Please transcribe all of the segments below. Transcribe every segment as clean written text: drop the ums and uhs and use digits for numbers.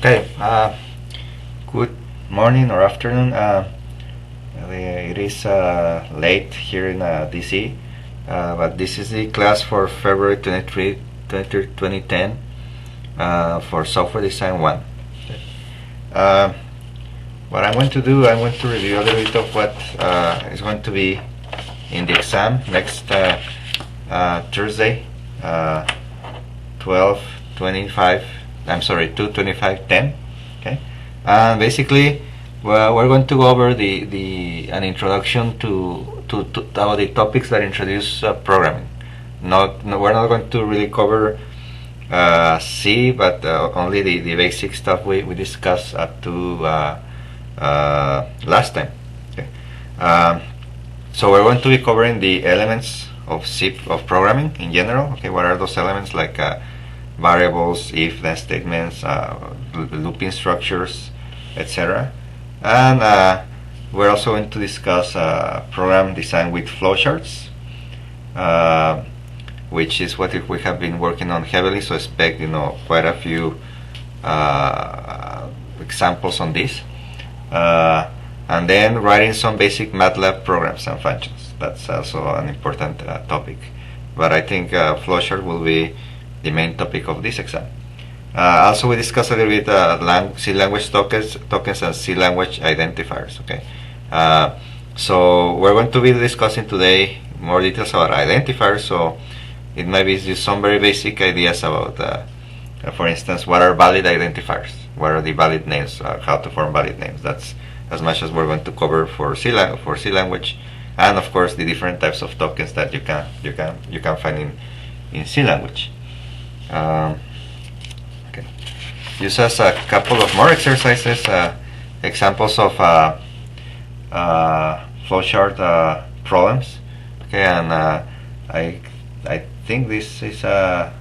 Okay, good morning or afternoon. It is late here in DC, but this is the class for February 23, 2010 for Software Design 1. Uh, what I'm going to do, I'm going to review a little bit of what is going to be in the exam next Thursday, 12:25. I'm sorry, 2:25:10. Okay, and basically, well, we're going to go over an introduction to the topics that introduce programming. We're not going to really cover C, but only the basic stuff we discussed up to last time. Okay, so we're going to be covering the elements of C of programming in general. Okay, what are those elements like? Variables, if-then statements, looping structures, etc. And we're also going to discuss program design with flowcharts, which is what we have been working on heavily. So expect quite a few examples on this, and then writing some basic MATLAB programs and functions. That's also an important topic. But I think flowchart will be the main topic of this exam. Also, we discussed a little bit C language tokens and C language identifiers. Okay, so we're going to be discussing today more details about identifiers. So it might be just some very basic ideas about, for instance, what are valid identifiers? What are the valid names? How to form valid names? That's as much as we're going to cover for C language, and of course the different types of tokens that you can find in C language. Okay. Use as a couple of more exercises, examples of flowchart problems. Okay, and I think this is I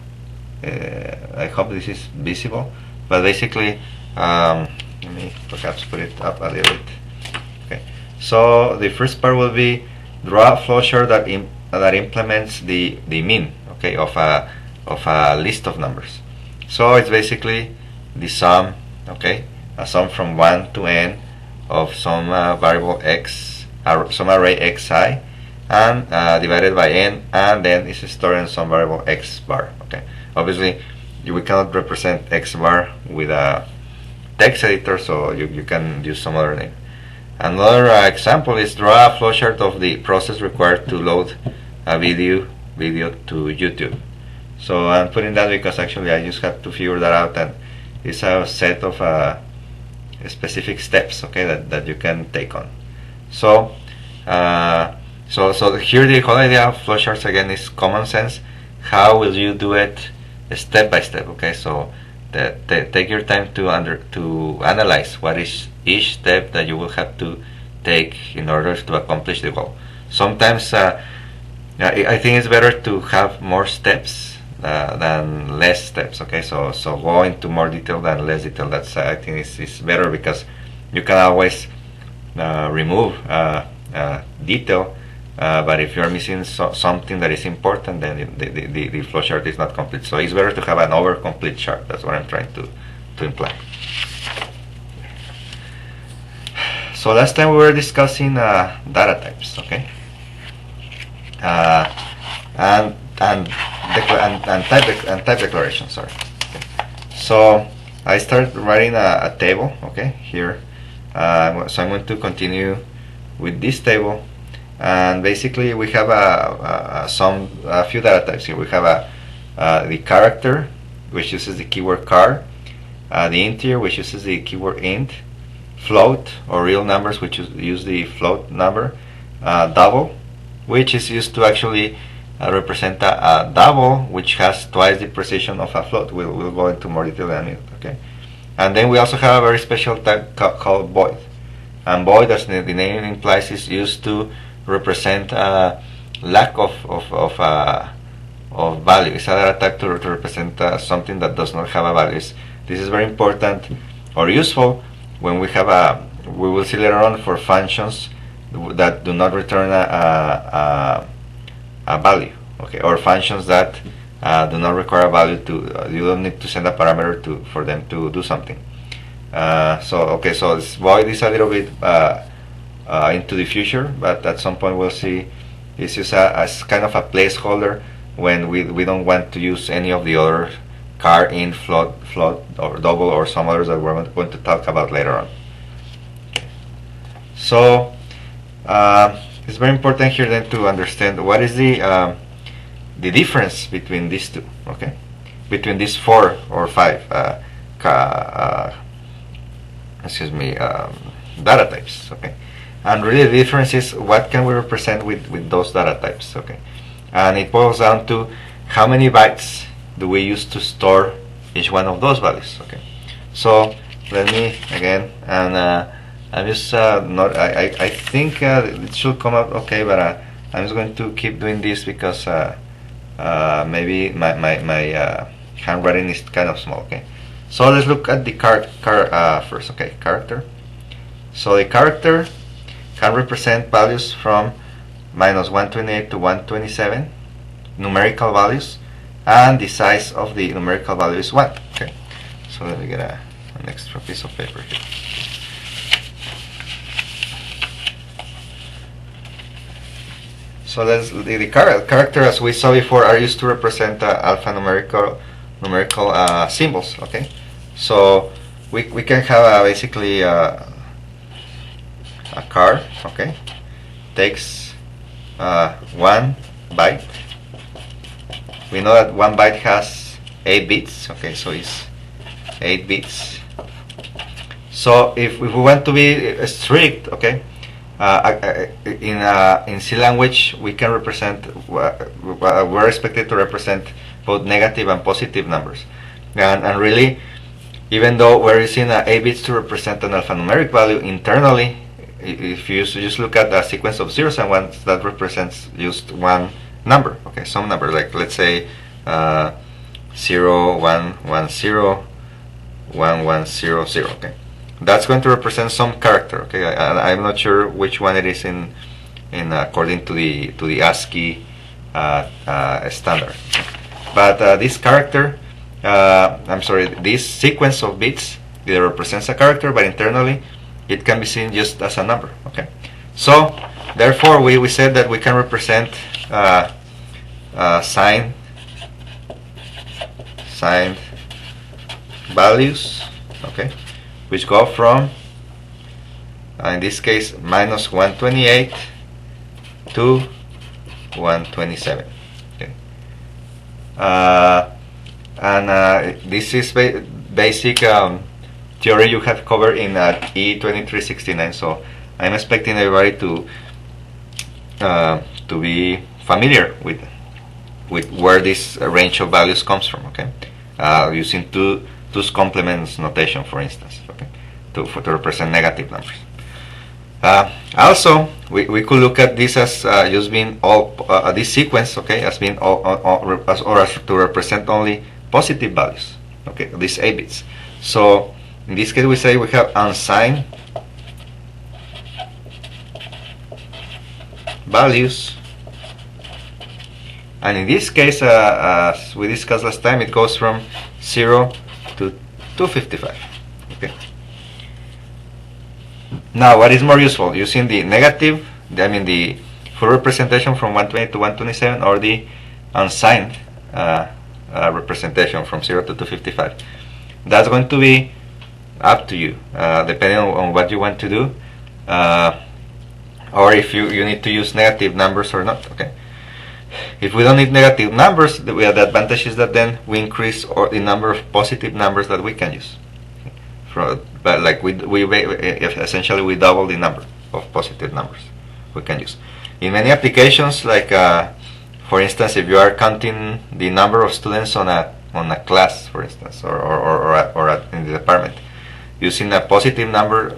hope this is visible. But basically, let me perhaps put it up a little bit. Okay. So the first part will be draw a flowchart that implements the mean. Okay, of a list of numbers. So it's basically the sum, okay, a sum from 1 to n of some variable x, some array xi, and divided by n, and then it's stored in some variable x bar. Okay, obviously we cannot represent x bar with a text editor, so you can use some other name. Another example is draw a flowchart of the process required to load a video to YouTube. So I'm putting that because actually I just have to figure that out, and it's a set of specific steps, okay, that you can take on. So so here the whole idea of flowcharts again is common sense. How will you do it step by step? Okay, so take your time to analyze what is each step that you will have to take in order to accomplish the goal. Sometimes I think it's better to have more steps than less steps. Okay, so go into more detail than less detail. That's I think is better, because you can always remove detail, but if you're missing something that is important, then the flowchart is not complete. So it's better to have an over complete chart. That's what I'm trying to imply. So last time we were discussing data types. Okay, and type declaration. Sorry. Okay. So I started writing a table. Okay, here. So I'm going to continue with this table, and basically we have a few data types here. We have the character, which uses the keyword char, the integer, which uses the keyword int, float or real numbers, which use the float number, double, which is used to actually represent a double which has twice the precision of a float. We'll go into more detail in a minute. Okay, and then we also have a very special type called void, and void, as the name implies, is used to represent lack of value. It's a data type to represent something that does not have a value. This is very important or useful when we will see later on for functions that do not return a value, okay, or functions that do not require a value to. You don't need to send a parameter for them to do something. So this void is a little bit into the future, but at some point we'll see. It's just as kind of a placeholder when we don't want to use any of the other car in float or double or some others that we're going to talk about later on. So it's very important here then to understand what is the difference between these two, okay, between these 4 or 5 data types, okay. And really the difference is what can we represent with those data types, okay. And it boils down to how many bytes do we use to store each one of those values, okay. So let me again, and I'm just not, I think it should come out okay, but I'm just going to keep doing this because maybe my handwriting is kind of small, okay. So let's look at the first, okay, character. So the character can represent values from -128 to 127, numerical values, and the size of the numerical value is 1. Okay, so let me get an extra piece of paper here. So the character, as we saw before, are used to represent alphanumerical symbols. Okay, so we can have basically a car, okay, takes 1 byte. We know that 1 byte has 8 bits, okay, so it's 8 bits. So if we want to be strict, okay, in C language we can represent, we're expected to represent both negative and positive numbers, and really, even though we're using 8 bits to represent an alphanumeric value, internally, if you just look at a sequence of zeros and ones, that represents just one number, okay, some number, like let's say 0, 1, 1, 0, 1, 1, 0, 0, okay. That's going to represent some character, okay. I'm not sure which one it is in according to the ASCII standard, but this character, this sequence of bits, it represents a character, but internally it can be seen just as a number, okay. So therefore we said that we can represent signed values, okay, which go from in this case -128 to 127, okay. This is basic theory you have covered in E2369, so I'm expecting everybody to be familiar with where this range of values comes from, okay, using two's complements notation, for instance, okay, to represent negative numbers. Also, we could look at this as just being all this sequence, okay, as being as to represent only positive values, okay, these 8 bits. So in this case we say we have unsigned values, and in this case, as we discussed last time, it goes from 0 to 255, okay. Now, what is more useful, using the negative, the full representation from 128 to 127, or the unsigned representation from 0 to 255? That's going to be up to you, depending on what you want to do, or if you need to use negative numbers or not, okay. If we don't need negative numbers, the advantage is that then we increase the number of positive numbers that we can use. But like essentially we double the number of positive numbers we can use. In many applications, like for instance, if you are counting the number of students on a class, for instance, or in the department, using a positive number